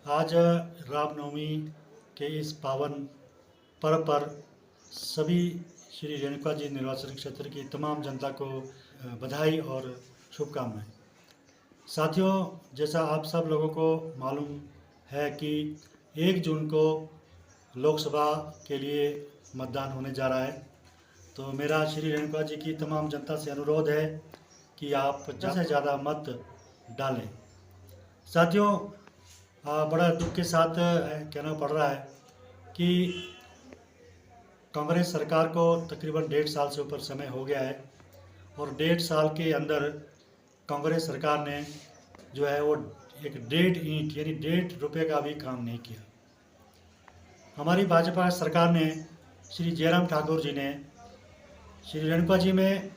आज रामनवमी के इस पावन पर्व पर सभी श्री रेणुका जी निर्वाचन क्षेत्र की तमाम जनता को बधाई और शुभकामनाएं। साथियों, जैसा आप सब लोगों को मालूम है कि 1 जून को लोकसभा के लिए मतदान होने जा रहा है, तो मेरा श्री रेणुका जी की तमाम जनता से अनुरोध है कि आप ज़्यादा से ज़्यादा मत डालें। साथियों, बड़ा दुख के साथ कहना पड़ रहा है कि कांग्रेस सरकार को तकरीबन 1.5 साल से ऊपर समय हो गया है और 1.5 साल के अंदर कांग्रेस सरकार ने जो है वो एक 1.5 ईंट यानी 1.5 रुपये का भी काम नहीं किया। हमारी भाजपा सरकार ने श्री जयराम ठाकुर जी ने श्री रेणुका जी में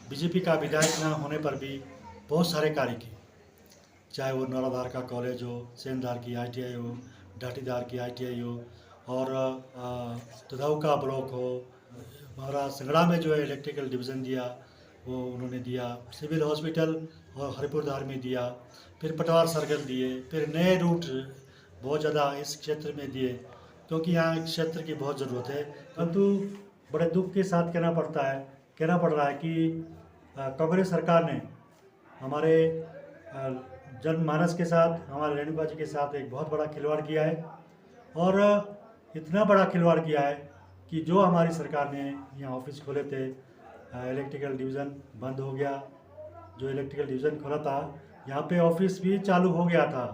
बीजेपी का विधायक न होने पर भी बहुत सारे कार्य किए, चाहे वो नौराधार का कॉलेज हो, सेंधार की ITI हो, डाटीदार की ITI हो और दुधाऊ का ब्लॉक हो। हमारा संगड़ा में जो है इलेक्ट्रिकल डिवीज़न दिया वो उन्होंने दिया, सिविल हॉस्पिटल और हरिपुरधार में दिया, फिर पटवार सर्कल दिए, फिर नए रूट बहुत ज़्यादा इस क्षेत्र में दिए क्योंकि यहाँ क्षेत्र की बहुत ज़रूरत है। परंतु बड़े दुख के साथ कहना पड़ रहा है कि कांग्रेस सरकार ने हमारे जनमानस के साथ, हमारे रेणुका जी के साथ एक बहुत बड़ा खिलवाड़ किया है और इतना बड़ा खिलवाड़ किया है कि जो हमारी सरकार ने यहाँ ऑफिस खोले थे, इलेक्ट्रिकल डिवीज़न बंद हो गया। जो इलेक्ट्रिकल डिवीज़न खोला था यहाँ पे ऑफिस भी चालू हो गया था,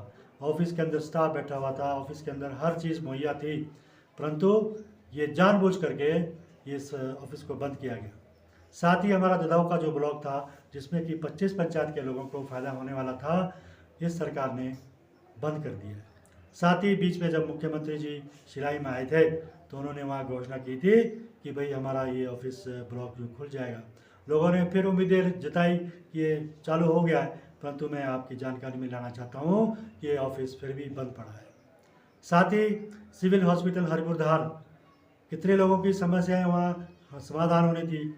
ऑफिस के अंदर स्टाफ बैठा हुआ था, ऑफिस के अंदर हर चीज़ मुहैया थी, परंतु ये जानबूझ करके इस ऑफिस को बंद किया गया। साथ ही हमारा दुधाऊ का जो ब्लॉक था जिसमें कि 25 पंचायत के लोगों को फ़ायदा होने वाला था, इस सरकार ने बंद कर दिया। साथ ही बीच में जब मुख्यमंत्री जी शिलाई में आए थे तो उन्होंने वहाँ घोषणा की थी कि भाई हमारा ये ऑफिस ब्लॉक जो खुल जाएगा। लोगों ने फिर उम्मीदें जताई कि ये चालू हो गया है, परंतु मैं आपकी जानकारी में लाना चाहता हूँ कि ये ऑफिस फिर भी बंद पड़ा है। साथ ही सिविल हॉस्पिटल हरिपुरधार, कितने लोगों की समस्याएं वहाँ समाधान होनी थी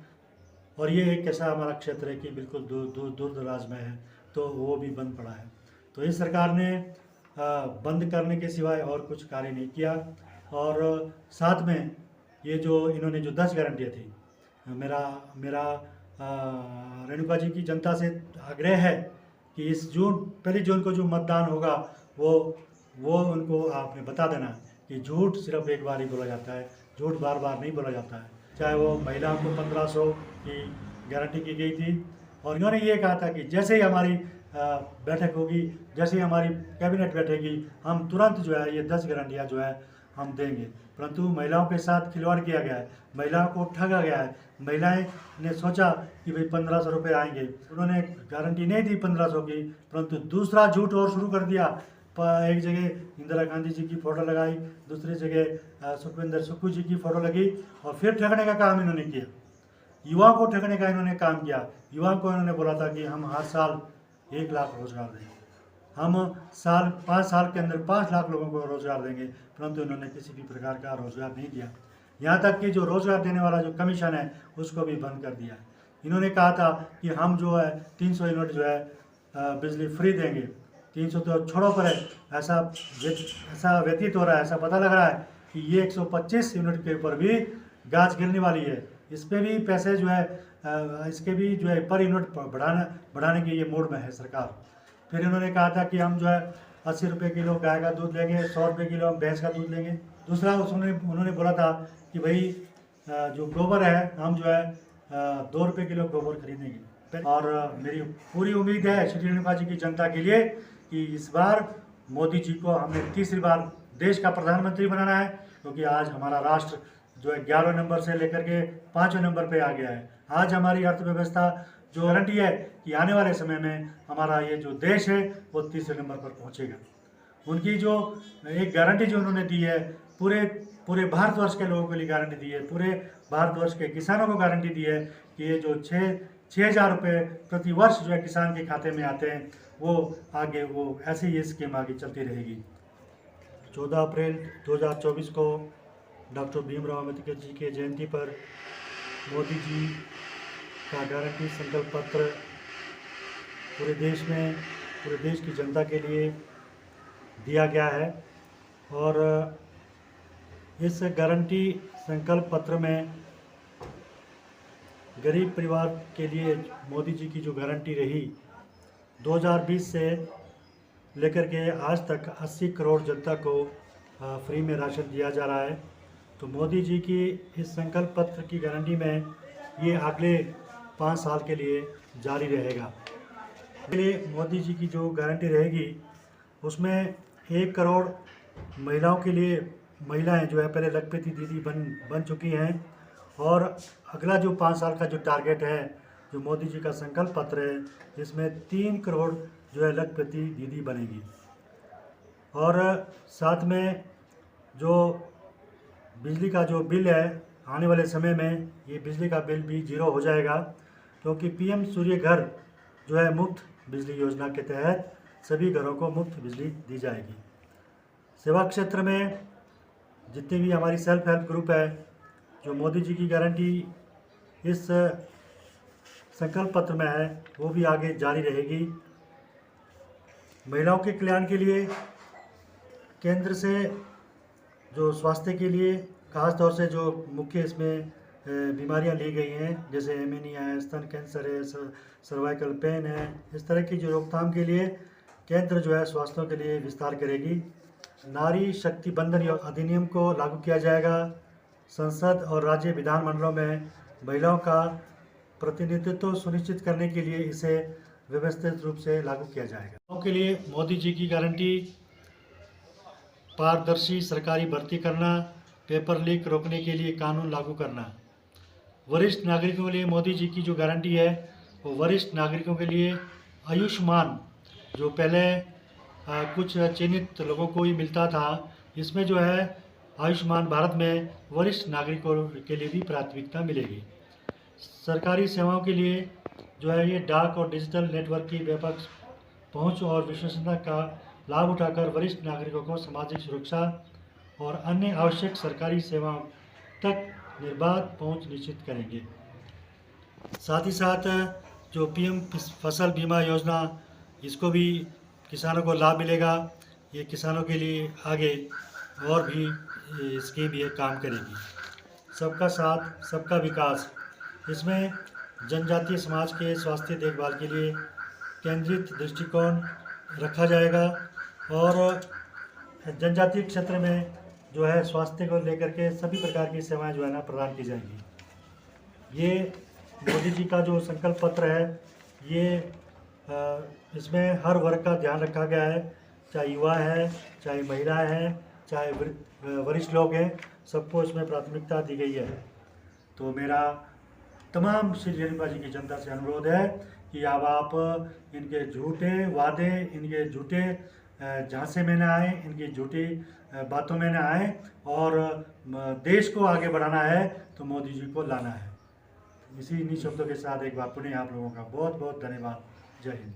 और ये एक ऐसा हमारा क्षेत्र है कि बिल्कुल दूर दराज में है, तो वो भी बंद पड़ा है। तो इस सरकार ने बंद करने के सिवाय और कुछ कार्य नहीं किया। और साथ में ये जो इन्होंने जो 10 गारंटियाँ थी, मेरा रेणुका जी की जनता से आग्रह है कि इस 1 जून को जो मतदान होगा वो उनको आपने बता देना कि झूठ सिर्फ एक बार ही बोला जाता है, झूठ बार बार नहीं बोला जाता है। चाहे वो महिलाओं को 1500 की गारंटी की गई थी और इन्होंने ये कहा था कि जैसे ही हमारी बैठक होगी, जैसे ही हमारी कैबिनेट बैठेगी, हम तुरंत जो है ये 10 गारंटियाँ जो है हम देंगे। परंतु महिलाओं के साथ खिलवाड़ किया गया है, महिलाओं को ठगा गया है। महिलाएं ने सोचा कि भाई 1500 रुपये आएंगे, उन्होंने गारंटी नहीं दी 1500 की, परंतु दूसरा झूठ और शुरू कर दिया। एक जगह इंदिरा गांधी जी की फ़ोटो लगाई, दूसरी जगह सुखविंदर सुक्खू जी की फ़ोटो लगी और फिर ठगने का काम इन्होंने किया। युवाओं को ठगने का इन्होंने काम किया। युवाओं को इन्होंने बोला था कि हम हर साल 1 लाख रोजगार देंगे, हम 5 साल के अंदर 5 लाख लोगों को रोजगार देंगे, परंतु इन्होंने किसी भी प्रकार का रोजगार नहीं दिया। यहाँ तक कि जो रोजगार देने वाला जो कमीशन है उसको भी बंद कर दिया। इन्होंने कहा था कि हम जो है 300 यूनिट जो है बिजली फ्री देंगे। 300 तो छोड़ो पर है, ऐसा व्यतीत हो रहा है, ऐसा पता लग रहा है कि ये 125 यूनिट के ऊपर भी गाज गिरने वाली है। इस पर भी पैसे जो है इसके भी जो है पर यूनिट बढ़ाने के ये मोड में है सरकार। फिर इन्होंने कहा था कि हम जो है 80 रुपये किलो गाय का दूध लेंगे, 100 रुपये किलो हम भैंस का दूध लेंगे। दूसरा उन्होंने बोला था कि भाई जो गोबर है हम जो है 2 रुपये किलो गोबर खरीदेंगे। और मेरी पूरी उम्मीद है श्री रेणुका जी की जनता के लिए कि इस बार मोदी जी को हमने तीसरी बार देश का प्रधानमंत्री बनाना है, क्योंकि आज हमारा राष्ट्र जो है 11वें नंबर से लेकर के 5वें नंबर पे आ गया है। आज हमारी अर्थव्यवस्था जो गारंटी है कि आने वाले समय में हमारा ये जो देश है वो 3रे नंबर पर पहुंचेगा। उनकी जो एक गारंटी जो उन्होंने दी है, पूरे भारतवर्ष के लोगों के लिए गारंटी दी है, पूरे भारतवर्ष के किसानों को गारंटी दी है कि ये जो 6,000 रुपये प्रति वर्ष जो है किसान के खाते में आते हैं, वो आगे वो ऐसे ही स्कीम आगे चलती रहेगी। 14 अप्रैल 2024 को डॉक्टर भीमराव अम्बेडकर जी के जयंती पर मोदी जी का गारंटी संकल्प पत्र पूरे देश की जनता के लिए दिया गया है। और इस गारंटी संकल्प पत्र में गरीब परिवार के लिए मोदी जी की जो गारंटी रही 2020 से लेकर के आज तक 80 करोड़ जनता को फ्री में राशन दिया जा रहा है। तो मोदी जी की इस संकल्प पत्र की गारंटी में ये अगले 5 साल के लिए जारी रहेगा। इसके लिए मोदी जी की जो गारंटी रहेगी उसमें 1 करोड़ महिलाओं के लिए, महिलाएं जो है पहले लखपति दीदी बन चुकी हैं, और अगला जो 5 साल का जो टारगेट है, जो मोदी जी का संकल्प पत्र है, इसमें 3 करोड़ जो है लखपति दीदी बनेगी। और साथ में जो बिजली का जो बिल है आने वाले समय में, ये बिजली का बिल भी 0 हो जाएगा, क्योंकि पीएम सूर्य घर जो है मुफ्त बिजली योजना के तहत सभी घरों को मुफ्त बिजली दी जाएगी। सेवा क्षेत्र में जितनी भी हमारी सेल्फ हेल्प ग्रुप है, जो मोदी जी की गारंटी इस संकल्प पत्र में है, वो भी आगे जारी रहेगी। महिलाओं के कल्याण के लिए केंद्र से जो स्वास्थ्य के लिए खास तौर से जो मुख्य इसमें बीमारियां ली गई हैं, जैसे एनीमिया है, स्तन कैंसर है, सर्वाइकल पेन है, इस तरह की जो रोकथाम के लिए केंद्र जो है स्वास्थ्य के लिए विस्तार करेगी। नारी शक्ति बंधन अधिनियम को लागू किया जाएगा। संसद और राज्य विधानमंडलों में महिलाओं का प्रतिनिधित्व सुनिश्चित करने के लिए इसे व्यवस्थित रूप से लागू किया जाएगा। महिलाओं के लिए मोदी जी की गारंटी पारदर्शी सरकारी भर्ती करना, पेपर लीक रोकने के लिए कानून लागू करना। वरिष्ठ नागरिकों के लिए मोदी जी की जो गारंटी है वो वरिष्ठ नागरिकों के लिए आयुष्मान, जो पहले कुछ चिन्हित लोगों को ही मिलता था, इसमें जो है आयुष्मान भारत में वरिष्ठ नागरिकों के लिए भी प्राथमिकता मिलेगी। सरकारी सेवाओं के लिए जो है ये डाक और डिजिटल नेटवर्क की व्यापक पहुंच और विश्वसनीयता का लाभ उठाकर वरिष्ठ नागरिकों को सामाजिक सुरक्षा और अन्य आवश्यक सरकारी सेवाओं तक निर्बाध पहुंच निश्चित करेंगे। साथ ही साथ जो पीएम फसल बीमा योजना, इसको भी किसानों को लाभ मिलेगा। ये किसानों के लिए आगे और भी स्कीम ये काम करेगी। सबका साथ सबका विकास, इसमें जनजातीय समाज के स्वास्थ्य देखभाल के लिए केंद्रित दृष्टिकोण रखा जाएगा, और जनजातीय क्षेत्र में जो है स्वास्थ्य को लेकर के सभी प्रकार की सेवाएं जो है ना प्रदान की जाएंगी। ये मोदी जी का जो संकल्प पत्र है, ये इसमें हर वर्ग का ध्यान रखा गया है, चाहे युवा है, चाहे महिलाएं हैं, चाहे वरिष्ठ लोग हैं, सबको इसमें प्राथमिकता दी गई है। तो मेरा तमाम श्री रेणुका जी की जनता से अनुरोध है कि अब आप इनके झूठे वादे, इनके झूठे झांसे में न आए, इनकी झूठी बातों में न आए, और देश को आगे बढ़ाना है तो मोदी जी को लाना है। इन्हीं शब्दों के साथ एक बार पुनः आप लोगों का बहुत बहुत धन्यवाद। जय हिंद।